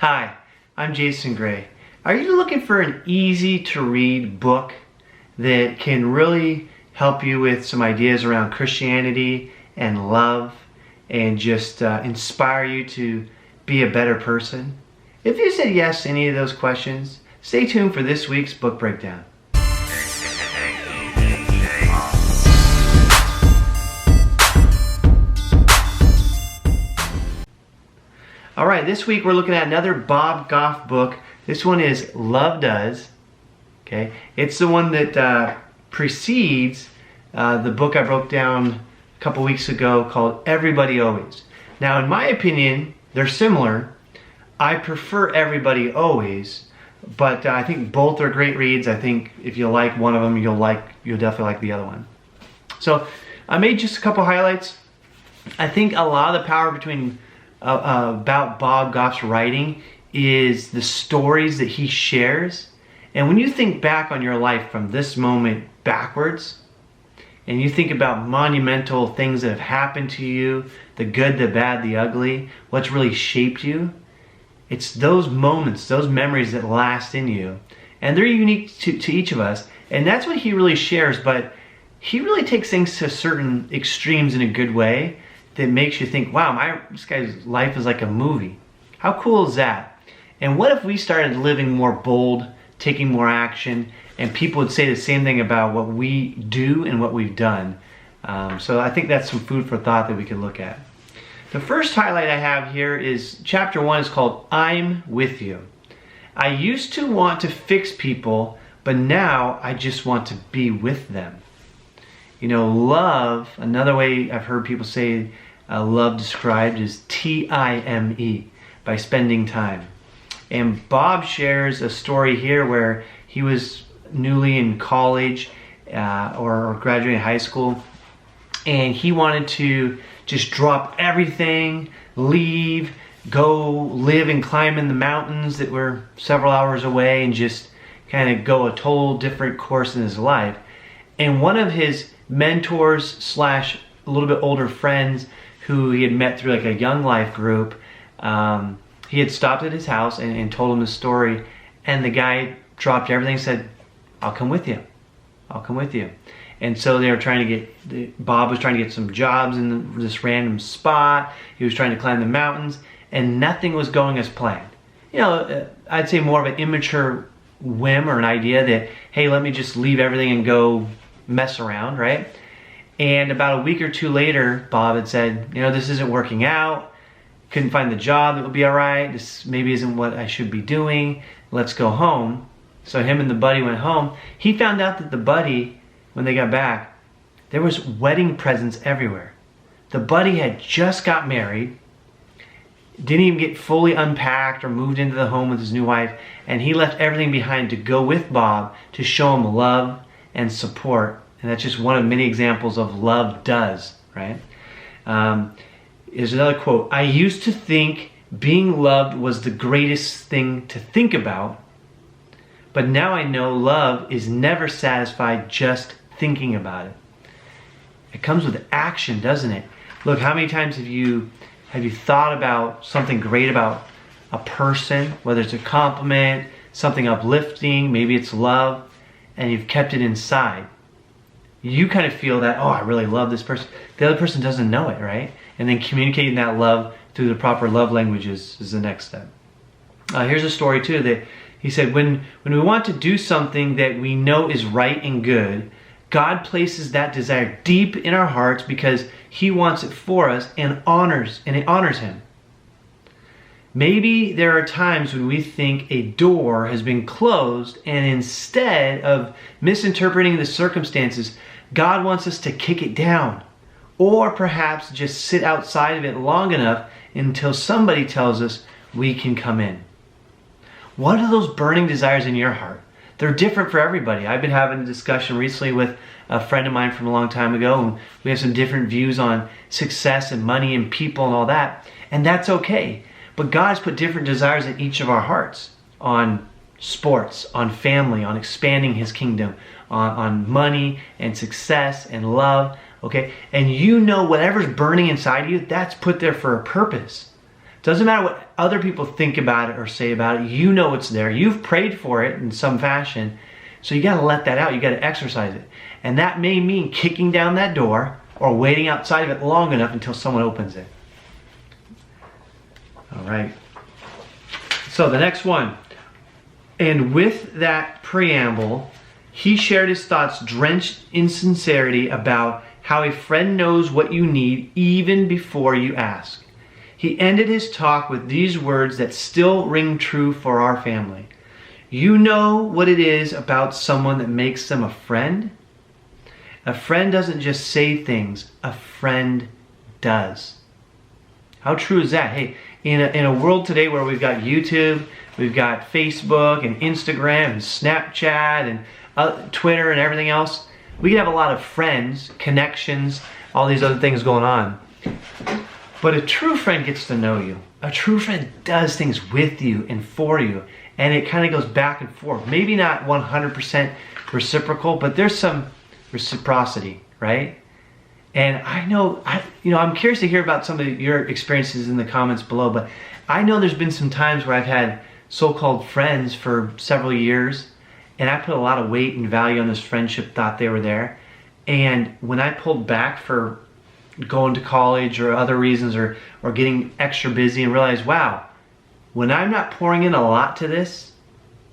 Hi, I'm Jason Gray. Are you looking for an easy to read book that can really help you with some ideas around Christianity and love and just inspire you to be a better person? If you said yes to any of those questions, stay tuned for this week's book breakdown. All right, this week we're looking at another Bob Goff book. This one is Love Does. Okay, it's the one that precedes the book I broke down a couple weeks ago called Everybody Always. Now, in my opinion, they're similar. I prefer Everybody Always, but I think both are great reads. I think if you like one of them, you'll definitely like the other one. So I made just a couple highlights. I think a lot of the power about Bob Goff's writing is the stories that he shares. And when you think back on your life from this moment backwards, and you think about monumental things that have happened to you, the good, the bad, the ugly, what's really shaped you, it's those moments, those memories that last in you. And they're unique to each of us. And that's what he really shares, but he really takes things to certain extremes in a good way that makes you think, wow, this guy's life is like a movie. How cool is that? And what if we started living more bold, taking more action, and people would say the same thing about what we do and what we've done? So I think that's some food for thought that we could look at. The first highlight I have here is chapter 1 is called I'm With You. I used to want to fix people, but now I just want to be with them. You know, love, another way I've heard people say love described is T-I-M-E, by spending time. And Bob shares a story here where he was newly in college or graduating high school, and he wanted to just drop everything, leave, go live and climb in the mountains that were several hours away and just kind of go a total different course in his life. And one of his mentors slash a little bit older friends who he had met through like a young life group, he had stopped at his house and told him the story, and the guy dropped everything and said, I'll come with you. I'll come with you. And so they were trying to Bob was trying to get some jobs in this random spot. He was trying to climb the mountains, and nothing was going as planned. You know, I'd say more of an immature whim or an idea that, hey, let me just leave everything and go mess around, right? And about a week or two later, Bob had said, you know, this isn't working out. Couldn't find the job that would be all right. This maybe isn't what I should be doing. Let's go home. So him and the buddy went home. He found out that the buddy, when they got back, there was wedding presents everywhere. The buddy had just got married, didn't even get fully unpacked or moved into the home with his new wife, and he left everything behind to go with Bob to show him love and support. And that's just one of many examples of love does, right? Here's another quote. I used to think being loved was the greatest thing to think about, but now I know love is never satisfied just thinking about it. It comes with action, doesn't it? Look, how many times have you thought about something great about a person, whether it's a compliment, something uplifting, maybe it's love, and you've kept it inside? You kind of feel that, oh, I really love this person. The other person doesn't know it, right? And then communicating that love through the proper love languages is the next step. Here's a story too that he said, when we want to do something that we know is right and good, God places that desire deep in our hearts because He wants it for us and it honors Him. Maybe there are times when we think a door has been closed, and instead of misinterpreting the circumstances, God wants us to kick it down, or perhaps just sit outside of it long enough until somebody tells us we can come in. What are those burning desires in your heart? They're different for everybody. I've been having a discussion recently with a friend of mine from a long time ago, and we have some different views on success and money and people and all that, and that's okay. But God's put different desires in each of our hearts, on sports, on family, on expanding His kingdom, on money and success and love, okay? And you know whatever's burning inside of you, that's put there for a purpose. Doesn't matter what other people think about it or say about it. You know it's there. You've prayed for it in some fashion. So you got to let that out. You got to exercise it. And that may mean kicking down that door or waiting outside of it long enough until someone opens it. All right. So the next one. And with that preamble, he shared his thoughts drenched in sincerity about how a friend knows what you need even before you ask. He ended his talk with these words that still ring true for our family. You know what it is about someone that makes them a friend? A friend doesn't just say things, a friend does. How true is that? Hey, in a world today where we've got YouTube, we've got Facebook and Instagram and Snapchat and Twitter and everything else, we can have a lot of friends, connections, all these other things going on. But a true friend gets to know you. A true friend does things with you and for you. And it kind of goes back and forth. Maybe not 100% reciprocal, but there's some reciprocity, right? And I know, I'm curious to hear about some of your experiences in the comments below, but I know there's been some times where I've had so-called friends for several years, and I put a lot of weight and value on this friendship, thought they were there. And when I pulled back for going to college or other reasons or getting extra busy and realized, wow, when I'm not pouring in a lot to this,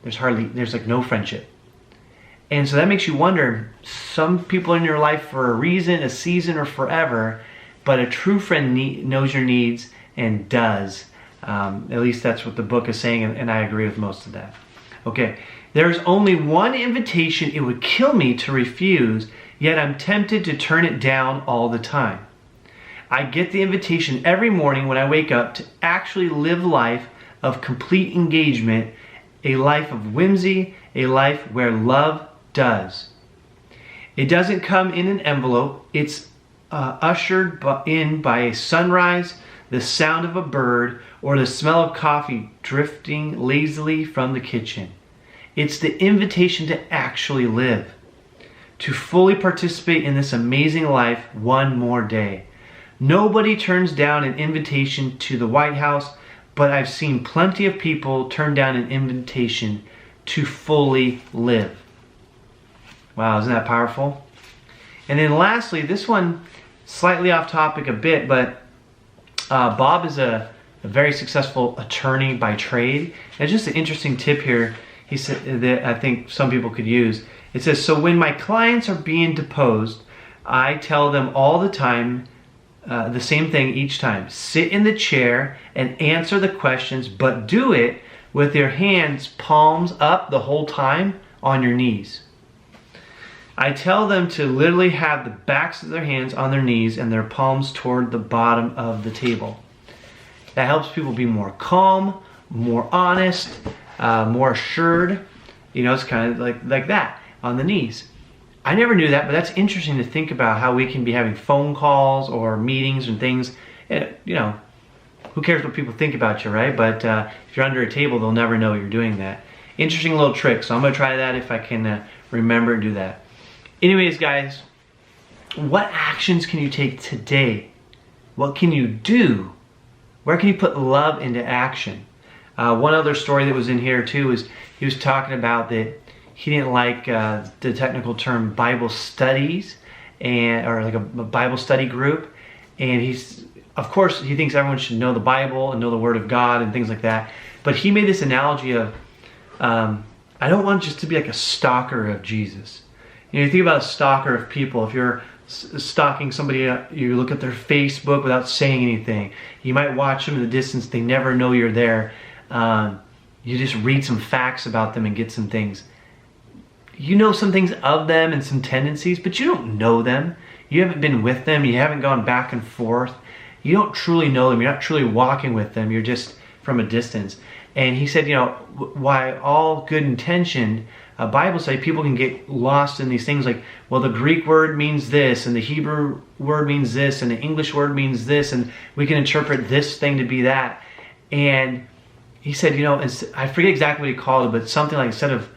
there's like no friendship. And so that makes you wonder, some people in your life for a reason, a season, or forever, but a true friend knows your needs and does. At least that's what the book is saying, and I agree with most of that. Okay, there's only one invitation it would kill me to refuse, yet I'm tempted to turn it down all the time. I get the invitation every morning when I wake up to actually live life of complete engagement, a life of whimsy, a life where love does. It doesn't come in an envelope. It's ushered in by a sunrise, the sound of a bird, or the smell of coffee drifting lazily from the kitchen. It's the invitation to actually live, to fully participate in this amazing life one more day. Nobody turns down an invitation to the White House, but I've seen plenty of people turn down an invitation to fully live. Wow, isn't that powerful? And then lastly, this one, slightly off topic a bit, but Bob is a very successful attorney by trade. And just an interesting tip here, he said that I think some people could use. It says, so when my clients are being deposed, I tell them all the time, the same thing each time. Sit in the chair and answer the questions, but do it with your hands palms up the whole time on your knees. I tell them to literally have the backs of their hands on their knees and their palms toward the bottom of the table. That helps people be more calm, more honest, more assured. It's kind of like that, on the knees. I never knew that, but that's interesting to think about how we can be having phone calls or meetings and things. Who cares what people think about you, right? But if you're under a table, they'll never know you're doing that. Interesting little trick, so I'm going to try that if I can remember and do that. Anyways, guys, what actions can you take today? What can you do? Where can you put love into action? One other story that was in here too is he was talking about that he didn't like the technical term Bible studies or like a Bible study group, and of course he thinks everyone should know the Bible and know the Word of God and things like that. But he made this analogy of I don't want just to be like a stalker of Jesus. You think about a stalker of people. If you're stalking somebody, you look at their Facebook without saying anything. You might watch them in the distance. They never know you're there. You just read some facts about them and get some things. You know some things of them and some tendencies, but you don't know them. You haven't been with them. You haven't gone back and forth. You don't truly know them. You're not truly walking with them. You're just from a distance. And he said, why all good intentioned Bible study, people can get lost in these things like, well, the Greek word means this, and the Hebrew word means this, and the English word means this, and we can interpret this thing to be that. And he said, I forget exactly what he called it, but something like, instead of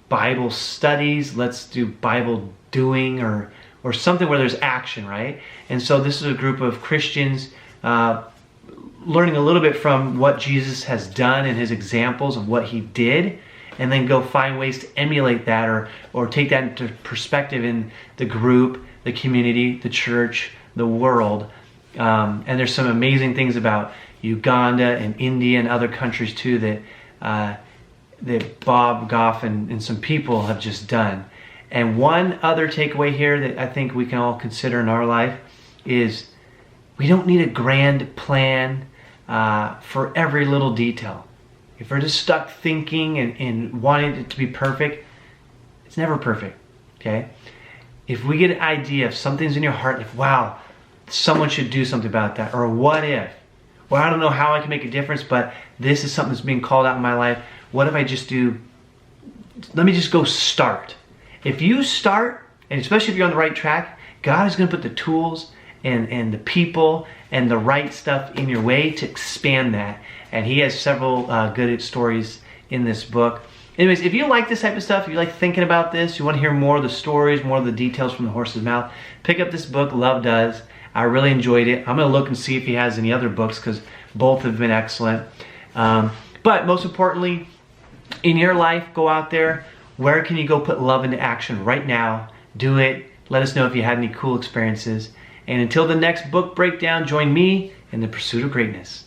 Bible studies, let's do Bible doing or something where there's action, right? And so this is a group of Christians learning a little bit from what Jesus has done and his examples of what he did, and then go find ways to emulate that or take that into perspective in the group, the community, the church, the world. And there's some amazing things about Uganda and India and other countries too that Bob Goff and some people have just done. And one other takeaway here that I think we can all consider in our life is we don't need a grand plan for every little detail. If we're just stuck thinking and wanting it to be perfect, it's never perfect, okay? If we get an idea, if something's in your heart, like, wow, someone should do something about that, or what if? Well, I don't know how I can make a difference, but this is something that's being called out in my life. What if I just do, let me just go start. If you start, and especially if you're on the right track, God is going to put the tools and the people and the right stuff in your way to expand that. And he has several good stories in this book. Anyways, if you like this type of stuff, if you like thinking about this, you want to hear more of the stories, more of the details from the horse's mouth, pick up this book, Love Does. I really enjoyed it. I'm going to look and see if he has any other books because both have been excellent. But most importantly, in your life, go out there. Where can you go put love into action right now? Do it. Let us know if you had any cool experiences. And until the next book breakdown, join me in the pursuit of greatness.